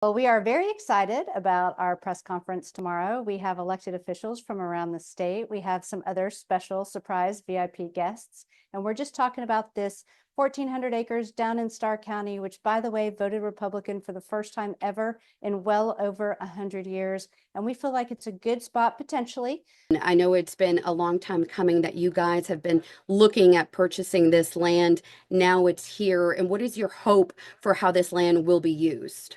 Well, we are very excited about our press conference tomorrow. We have elected officials from around the state. We have some other special surprise VIP guests, and we're just talking about this 1,400 acres down in Starr County, which, by the way, voted Republican for the first time ever in well over 100 years. And we feel like it's a good spot potentially. I know it's been a long time coming that you guys have been looking at purchasing this land. Now it's here. And what is your hope for how this land will be used?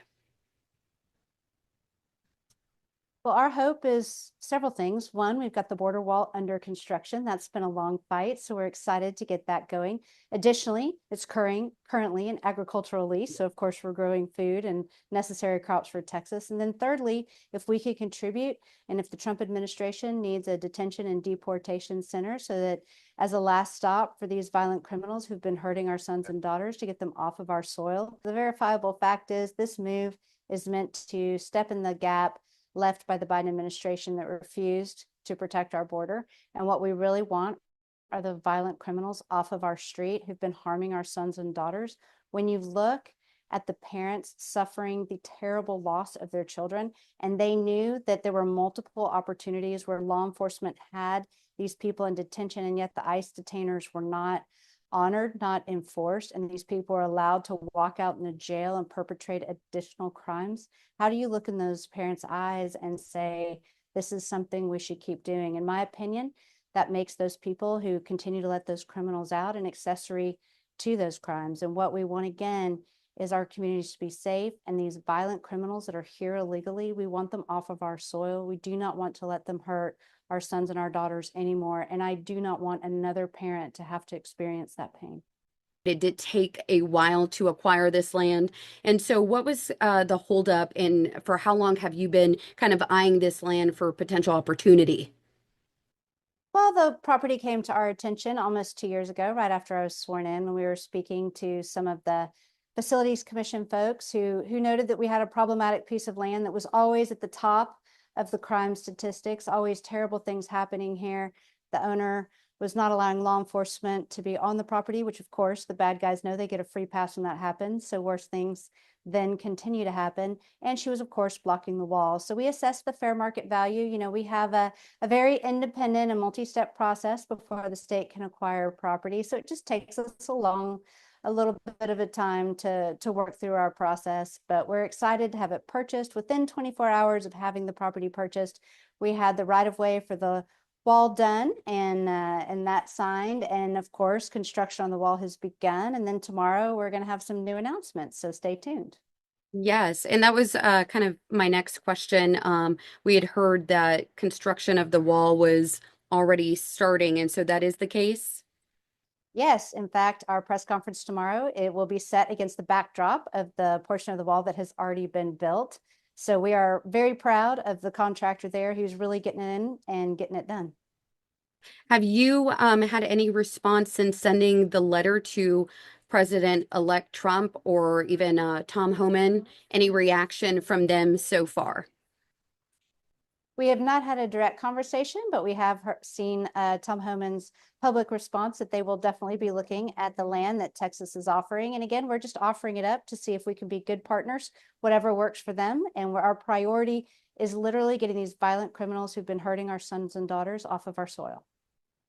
Well, our hope is several things. One, we've got the border wall under construction. That's been a long fight, so we're excited to get that going. Additionally, it's currently an agricultural lease, so of course we're growing food and necessary crops for Texas. And then thirdly, if we could contribute, and if the Trump administration needs a detention and deportation center so that as a last stop for these violent criminals who've been hurting our sons and daughters to get them off of our soil. The verifiable fact is this move is meant to step in the gap left by the Biden administration that refused to protect our border. And what we really want are the violent criminals off of our street who've been harming our sons and daughters. When you look at the parents suffering the terrible loss of their children, and they knew that there were multiple opportunities where law enforcement had these people in detention, and yet the ICE detainers were not honored, not enforced, and these people are allowed to walk out in the jail and perpetrate additional crimes. How do you look in those parents' eyes and say, this is something we should keep doing? In my opinion, that makes those people who continue to let those criminals out an accessory to those crimes. And what we want, again, is our communities to be safe, and these violent criminals that are here illegally, we want them off of our soil. We do not want to let them hurt our sons and our daughters anymore. And I do not want another parent to have to experience that pain. It did take a while to acquire this land. And so what was the holdup, and for how long have you been kind of eyeing this land for potential opportunity? Well, the property came to our attention almost 2 years ago, right after I was sworn in, when we were speaking to some of the Facilities Commission folks who noted that we had a problematic piece of land that was always at the top of the crime statistics, always terrible things happening here. The owner was not allowing law enforcement to be on the property, which of course the bad guys know they get a free pass when that happens. So worse things then continue to happen. And she was of course blocking the wall. So we assessed the fair market value. You know, we have a very independent and multi-step process before the state can acquire property. So it just takes us a little bit of a time to work through our process, but we're excited to have it purchased. Within 24 hours of having the property purchased, we had the right of way for the wall done and that signed, and of course construction on the wall has begun. And then tomorrow we're going to have some new announcements, so stay tuned. Yes, and that was kind of my next question. We had heard that construction of the wall was already starting, and so that is the case. Yes, in fact, our press conference tomorrow, it will be set against the backdrop of the portion of the wall that has already been built. So we are very proud of the contractor there who's really getting in and getting it done. Have you had any response in sending the letter to President-elect Trump or even Tom Homan? Any reaction from them so far? We have not had a direct conversation, but we have seen Tom Homan's public response that they will definitely be looking at the land that Texas is offering. And again, we're just offering it up to see if we can be good partners, whatever works for them. And our priority is literally getting these violent criminals who've been hurting our sons and daughters off of our soil.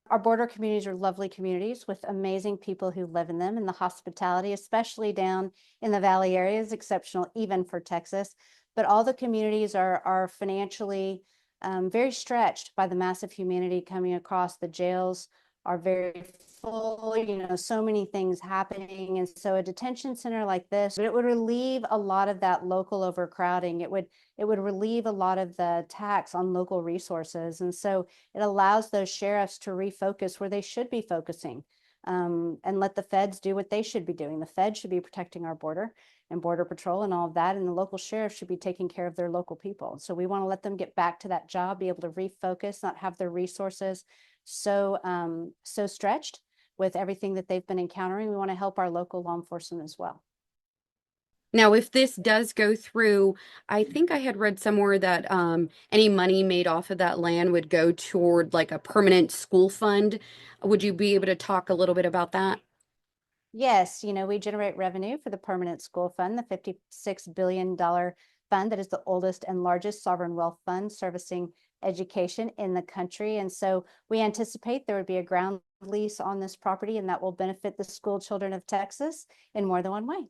Our border communities are lovely communities with amazing people who live in them, and the hospitality, especially down in the valley area, is exceptional, even for Texas. But all the communities are financially very stretched by the massive humanity coming across. The jails are very full, you know, so many things happening. And so a detention center like this, it would relieve a lot of that local overcrowding. It would relieve a lot of the tax on local resources. And so it allows those sheriffs to refocus where they should be focusing, and let the feds do what they should be doing. The feds should be protecting our border and border patrol and all of that, and the local sheriff should be taking care of their local people. So we want to let them get back to that job, be able to refocus, not have their resources so stretched with everything that they've been encountering. We want to help our local law enforcement as well. Now, if this does go through, I think I had read somewhere that any money made off of that land would go toward like a permanent school fund. Would you be able to talk a little bit about that? Yes, you know, we generate revenue for the permanent school fund, the $56 billion fund that is the oldest and largest sovereign wealth fund servicing education in the country. And so we anticipate there would be a ground lease on this property, and that will benefit the school children of Texas in more than one way.